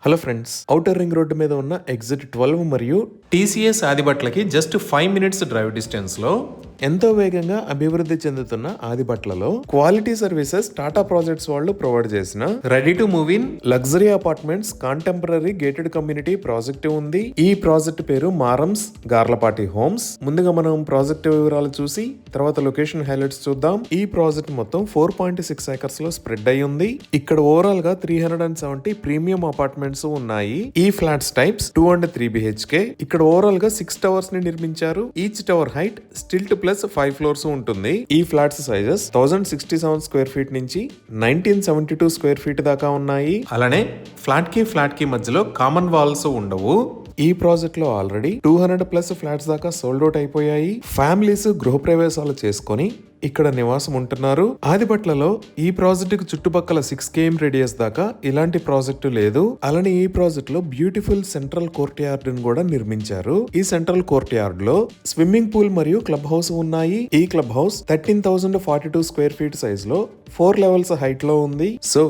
Hello friends, outer ring road మీద ఉన్న exit 12 మరియు టీసీఎస్ ఆదిబట్లకి జస్ట్ 5 minutes డ్రైవ్ డిస్టెన్స్ లో ఎంతో వేగంగా అభివృద్ధి చెందుతున్న ఆదిబట్లలో క్వాలిటీ సర్వీసెస్ టాటా ప్రాజెక్ట్స్ వాళ్ళు ప్రొవైడ్ చేసిన ready to move in luxury apartments contemporary gated community project ఉంది. ఈ ప్రాజెక్ట్ పేరు మారమ్స్ గార్లపాటి హోమ్స్. ముందుగా మనం ప్రాజెక్ట్ వివరాలు చూసి తర్వాత లొకేషన్ హైలైట్స్ చూద్దాం. ఈ ప్రాజెక్ట్ మొత్తం 4.6 acres లో స్ప్రెడ్ అయి ఉంది. ఇక్కడ ఓవరాల్ గా 370 ప్రీమియం అపార్ట్మెంట్స్ ఉన్నాయి. ఈ ఫ్లాట్స్ టైప్స్ 2 and 3 BHK. ఇక్కడ ఓవరాల్ గా 6 towers ని నిర్మించారు. Each tower height stilt plus 5 floors ఉంటుంది. ఈ ఫ్లాట్స్ సైజెస్ 1067 square feet నుంచి 1972 square feet దాకా ఉన్నాయి. అలానే ఫ్లాట్ కి మధ్యలో కామన్ వాల్స్ ఉండవు. ఈ ప్రాజెక్ట్ లో ఆల్రెడీ 200+ ఫ్లాట్స్ దాకా సోల్డ్ అవుట్ అయిపోయాయి. ఫ్యామిలీస్ గృహప్రవేశాలు చేసుకొని ఇక్కడ నివాసం ఉంటున్నారు. ఆదిబట్లలో ఈ ప్రాజెక్టు చుట్టుపక్కల 6 km రేడియస్ దాకా ఇలాంటి ప్రాజెక్టు లేదు. అలానే ఈ ప్రాజెక్ట్ లో బ్యూటిఫుల్ సెంట్రల్ కోర్ట్ యార్డ్ ని కూడా నిర్మించారు. ఈ సెంట్రల్ కోర్ట్ యార్డ్ లో స్విమ్మింగ్ పూల్ మరియు క్లబ్ హౌస్ ఉన్నాయి. ఈ club house 13,042 square feet size లో 4 levels హైట్ లో ఉంది. సో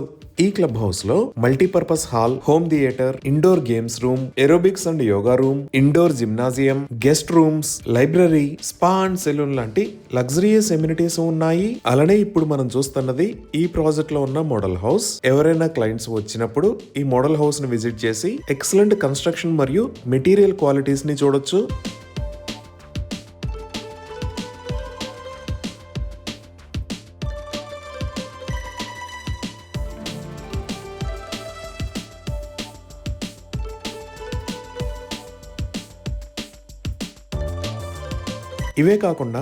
ఈ క్లబ్ హౌస్ లో multipurpose hall, home theatre, indoor games room, aerobics and yoga room, indoor gymnasium, guest rooms, library, spa and salon లాంటి luxurious amenities ఉన్నాయి. అలానే ఇప్పుడు మనం చూస్తున్నది ఈ ప్రాజెక్ట్ లో ఉన్న మోడల్ హౌస్. ఎవరైనా క్లయింట్స్ వచ్చినప్పుడు ఈ మోడల్ హౌస్ ని విజిట్ చేసి ఎక్సలెంట్ కన్స్ట్రక్షన్ మరియు మెటీరియల్ క్వాలిటీస్ ని చూడొచ్చు. ఇవే కాకుండా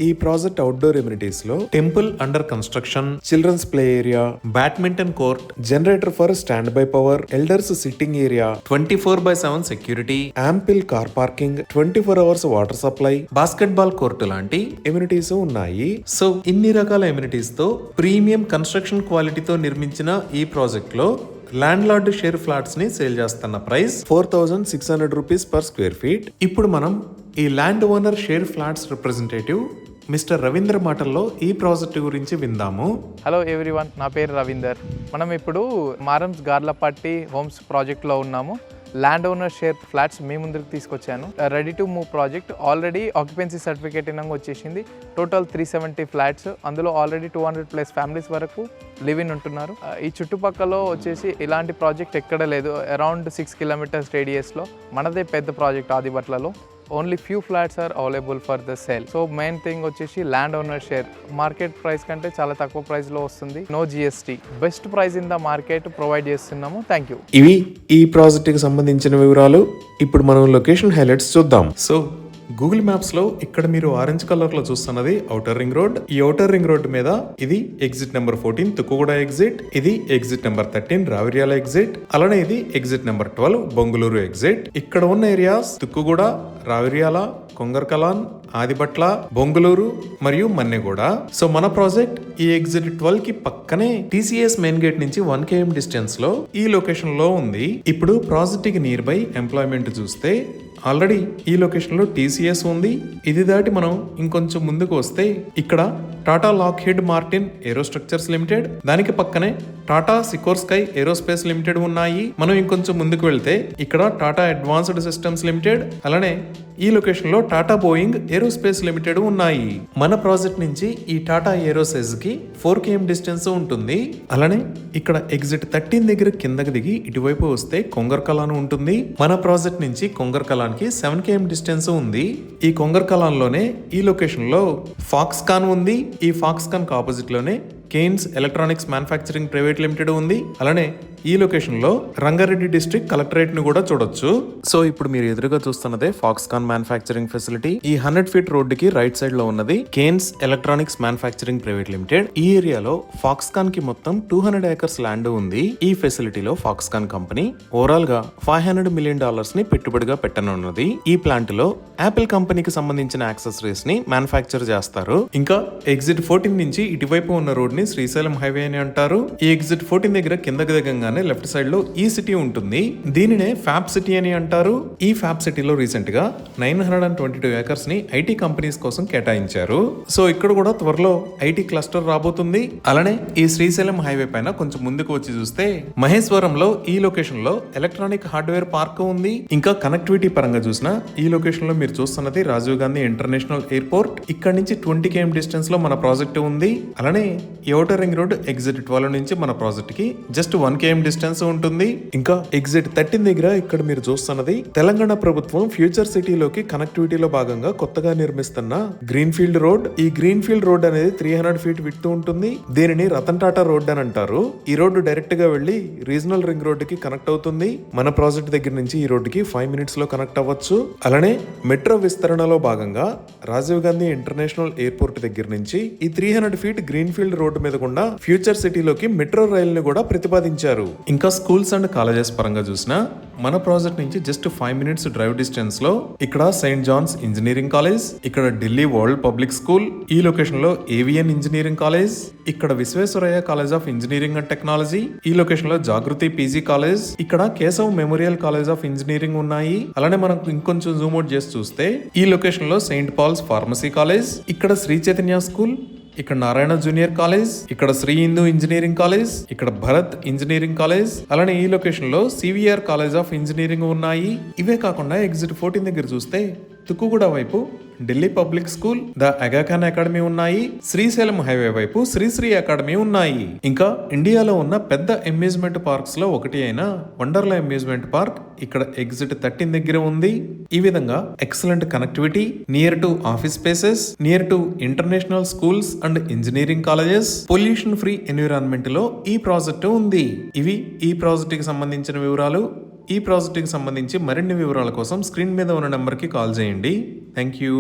ఈ ప్రాజెక్ట్ అవుట్డోర్ ఎమ్యూనిటీస్ లో temple under construction, children's play area, badminton court, generator for stand by power, elders sitting area, 24/7 security, ample car parking, 24 hours water supply, basketball court లాంటి amenities ఉన్నాయి. So ఇన్ని రకాల ఎమ్యూనిటీస్ తో premium construction క్వాలిటీతో నిర్మించిన ఈ project లో land lord share flats ని సేల్ చేస్తున్న price 4,600 rupees per square feet. ఇప్పుడు మనం ఈ land owner share flats representative mister Ravinder మాటల్లో ఈ ప్రాజెక్ట్ గురించి విందాము. హలో ఎవ్రీవన్, నా పేరు రవీందర్. మనం ఇప్పుడు మారమ్స్ గార్లపాటి హోమ్స్ ప్రాజెక్ట్లో ఉన్నాము. ల్యాండ్ ఓనర్ షేర్ ఫ్లాట్స్ మీ ముందుకు తీసుకొచ్చాను. Ready to move project already occupancy certificate ఇనంగా వచ్చేసింది. టోటల్ 370 ఫ్లాట్స్, అందులో ఆల్రెడీ 200+ ఫ్యామిలీస్ వరకు లివ్ ఇన్ ఉంటున్నారు. ఈ చుట్టుపక్కల వచ్చేసి ఇలాంటి ప్రాజెక్ట్ ఎక్కడ లేదు. అరౌండ్ 6 kilometers రేడియస్లో మనదే పెద్ద ప్రాజెక్ట్ ఆదిబట్లలో. Only few flats are available for the sale. So main thing వచ్చేసి land owner share market price కంటే చాలా తక్కువ ప్రైస్లో వస్తుంది. No GST, best price in the market provide చేస్తున్నాము. Thank you. ఇవి ఈ ప్రాజెక్ట్ కి సంబంధించిన వివరాలు. ఇప్పుడు మనం లొకేషన్ హైలైట్స్ చూద్దాం. సో గూగుల్ మ్యాప్స్ లో ఇక్కడ మీరు ఆరెంజ్ కలర్ లో చూస్తున్నది ఔటర్ రింగ్ రోడ్. ఈ ఔటర్ రింగ్ రోడ్ మీద ఇది ఎగ్జిట్ నెంబర్ 14 తుక్కుగూడ ఎగ్జిట్, ఇది ఎగ్జిట్ నెంబర్ 13 రావిర్యాల ఎగ్జిట్, అలానే ఇది ఎగ్జిట్ నెంబర్ 12 బొంగులూరు ఎగ్జిట్. ఇక్కడ ఉన్న ఏరియాస్ తుక్కుగూడ, రావిర్యాల, కొంగర్కలాన్, ఆదిబట్ల, బొంగులూరు మరియు మన్నెగూడ. సో మన ప్రాజెక్ట్ ఈ ఎగ్జిట్ 12 కి పక్కనే TCS మెయిన్ గేట్ నుంచి 1 km డిస్టెన్స్ లో ఈ లొకేషన్ లో ఉంది. ఇప్పుడు ప్రాజెక్ట్ కి నియర్ బై ఎంప్లాయ్మెంట్ చూస్తే ఆల్రెడీ ఈ లొకేషన్ లో TCS ఉంది. ఇది దాటి మనం ఇంకొంచెం ముందుకు వస్తే ఇక్కడ టాటా లాక్హీడ్ మార్టిన్ ఏరోస్ట్రక్చర్స్ లిమిటెడ్, దానికి పక్కనే టాటా సికోర్స్కై ఏరోస్పేస్ లిమిటెడ్ ఉన్నాయి. మనం ఇంకొంచెం ముందుకు వెళ్తే ఇక్కడ టాటా అడ్వాన్స్డ్ సిస్టమ్స్ లిమిటెడ్, అలానే ఈ లొకేషన్ లో టాటా బోయింగ్ ఏరోస్పేస్ లిమిటెడ్ ఉన్నాయి. మన ప్రాజెక్ట్ నుంచి ఈ టాటా ఏరోసేజ్ కి 4 km డిస్టెన్స్ ఉంటుంది. అలానే ఇక్కడ ఎగ్జిట్ 13 దగ్గర కిందకి దిగి ఇటువైపు వస్తే కొంగర్కలాన్ ఉంటుంది. మన ప్రాజెక్ట్ నుంచి కొంగర్కలాన్ కి 7 km డిస్టెన్స్ ఉంది. ఈ కొంగర్కలాన్ లోనే ఈ లొకేషన్ లో ఫాక్స్కాన్ ఉంది. ఈ ఫాక్స్కాన్ కి ఆపోజిట్ లోనే Kaynes electronics manufacturing private limited ఉంది. అలానే ఈ లొకేషన్ లో రంగారెడ్డి డిస్ట్రిక్ట్ కలెక్టరేట్ ని కూడా చూడొచ్చు. సో ఇప్పుడు మీరు ఎదురుగా చూస్తున్నదే ఫాక్స్కాన్ మ్యానుఫ్యాక్చరింగ్ ఫెసిలిటీ. ఈ 100 feet రోడ్డుకి రైట్ సైడ్ లో ఉన్నది Kaynes electronics manufacturing private limited. ఈ ఏరియాలో ఫాక్స్కాన్ కి మొత్తం 200 acres ల్యాండ్ ఉంది. ఈ ఫెసిలిటీలో ఫాక్స్కాన్ కంపెనీ ఓవరాల్ గా $500 million ని పెట్టుబడిగా పెట్టనున్నది. ఈ ప్లాంట్ లో యాపిల్ కంపెనీకి సంబంధించిన యాక్సెసరీస్ ని మ్యానుఫ్యాక్చర్ చేస్తారు. ఇంకా ఎగ్జిట్ 14 నుంచి ఇటువైపు ఉన్న రోడ్ ని శ్రీశైలం హైవే అని అంటారు. ఈ ఎగ్జిట్ 14 దగ్గర కిందకి దిగంగానే రాగానే లెఫ్ట్ సైడ్ లో ఈ సిటీ ఉంటుంది. దీనినే ఫ్యాబ్ సిటీ అని అంటారు. ఈ ఫ్యాబ్ సిటీలో రీసెంట్ గా 922 ఏకర్స్ ని ఐటీ కంపెనీస్ కోసం కేటాయించారు. సో ఇక్కడ కూడా త్వరలో ఐటీ క్లస్టర్ రాబోతుంది. అలానే ఈ శ్రీశైలం హైవే పైన కొంచెం ముందుకు వచ్చి చూస్తే మహేశ్వరంలో ఈ లొకేషన్ లో ఎలక్ట్రానిక్ హార్డ్వేర్ పార్క్ ఉంది. ఇంకా కనెక్టివిటీ పరంగా చూసినా ఈ లొకేషన్ లో మీరు చూస్తున్నది రాజీవ్ గాంధీ ఇంటర్నేషనల్ ఎయిర్పోర్ట్. ఇక్కడ నుంచి 20 km డిస్టెన్స్ లో మన ప్రాజెక్ట్ ఉంది. అలానే ఈ ఔటర్ రింగ్ రోడ్ ఎగ్జిట్ 12 నుంచి మన ప్రాజెక్ట్ కి జస్ట్ 1 km డిస్టెన్స్ ఉంటుంది. ఇంకా ఎగ్జిట్ 13 దగ్గర ఇక్కడ మీరు చూస్తున్నది తెలంగాణ ప్రభుత్వం ఫ్యూచర్ సిటీలోకి కనెక్టివిటీలో భాగంగా కొత్తగా నిర్మిస్తున్న గ్రీన్ ఫీల్డ్ రోడ్. ఈ గ్రీన్ ఫీల్డ్ రోడ్ అనేది 300 ఫీట్ విడ్త్ ఉంటుంది. దీనిని రతన్ టాటా రోడ్ అని అంటారు. ఈ రోడ్డు డైరెక్ట్ గా వెళ్లి రీజనల్ రింగ్ రోడ్ కి కనెక్ట్ అవుతుంది. మన ప్రాజెక్ట్ దగ్గర నుంచి ఈ రోడ్డుకి 5 minutes లో కనెక్ట్ అవ్వచ్చు. అలానే మెట్రో విస్తరణలో భాగంగా రాజీవ్ గాంధీ ఇంటర్నేషనల్ ఎయిర్పోర్ట్ దగ్గర నుంచి ఈ 300 ఫీట్ గ్రీన్ ఫీల్డ్ రోడ్డు మీద గుండా ఫ్యూచర్ సిటీలోకి మెట్రో రైల్ ని కూడా ప్రతిపాదించారు. ఇంకా స్కూల్స్ అండ్ కాలేజెస్ పరంగా చూసినా మన ప్రాజెక్ట్ నుంచి జస్ట్ 5 minutes డ్రైవ్ డిస్టెన్స్ లో ఇక్కడ సెయింట్ జాన్స్ ఇంజనీరింగ్ కాలేజ్, ఇక్కడ ఢిల్లీ వరల్డ్ పబ్లిక్ స్కూల్, ఈ లొకేషన్ లో ఏవిఎన్ ఇంజనీరింగ్ కాలేజ్, ఇక్కడ Visvesvaraya college of engineering and technology, ఈ లొకేషన్ లో జాగృతి పీజీ కాలేజ్, ఇక్కడ Keshav memorial college of engineering ఉన్నాయి. అలానే మనం ఇంకొంచెం జూమ్ అవుట్ చేసి చూస్తే ఈ లొకేషన్ లో సెయింట్ పాల్స్ ఫార్మసీ కాలేజ్, ఇక్కడ శ్రీ చైతన్య స్కూల్, ఇక్కడ నారాయణ జూనియర్ కాలేజ్, ఇక్కడ శ్రీ హిందూ ఇంజనీరింగ్ కాలేజ్, ఇక్కడ భరత్ ఇంజనీరింగ్ కాలేజ్, అలానే ఈ లొకేషన్ లో సివిఆర్ కాలేజ్ ఆఫ్ ఇంజనీరింగ్ ఉన్నాయి. ఇవే కాకుండా ఎగ్జిట్ 14 దగ్గర చూస్తే తుక్కుగూడ వైపు Delhi public school, the Aga Khan academy ఉన్నాయి. శ్రీశైలం హైవే వైపు శ్రీశ్రీ అకాడమీ ఉన్నాయి. ఇంకా ఇండియాలో ఉన్న పెద్ద అమ్యూజ్మెంట్ పార్క్స్ లో ఒకటి అయిన వండర్లా అమ్యూజ్మెంట్ పార్క్ ఇక్కడ ఎగ్జిట్ 13 దగ్గర ఉంది. ఈ విధంగా excellent connectivity, near to office spaces, near to international schools and engineering colleges, pollution free environment లో ఈ ప్రాజెక్టు ఉంది. ఇవి ఈ ప్రాజెక్ట్ కి సంబంధించిన వివరాలు. ఈ ప్రాజెక్టుకి సంబంధించి మరిన్ని వివరాల కోసం స్క్రీన్ మీద ఉన్న నెంబర్కి కాల్ చేయండి. Thank you.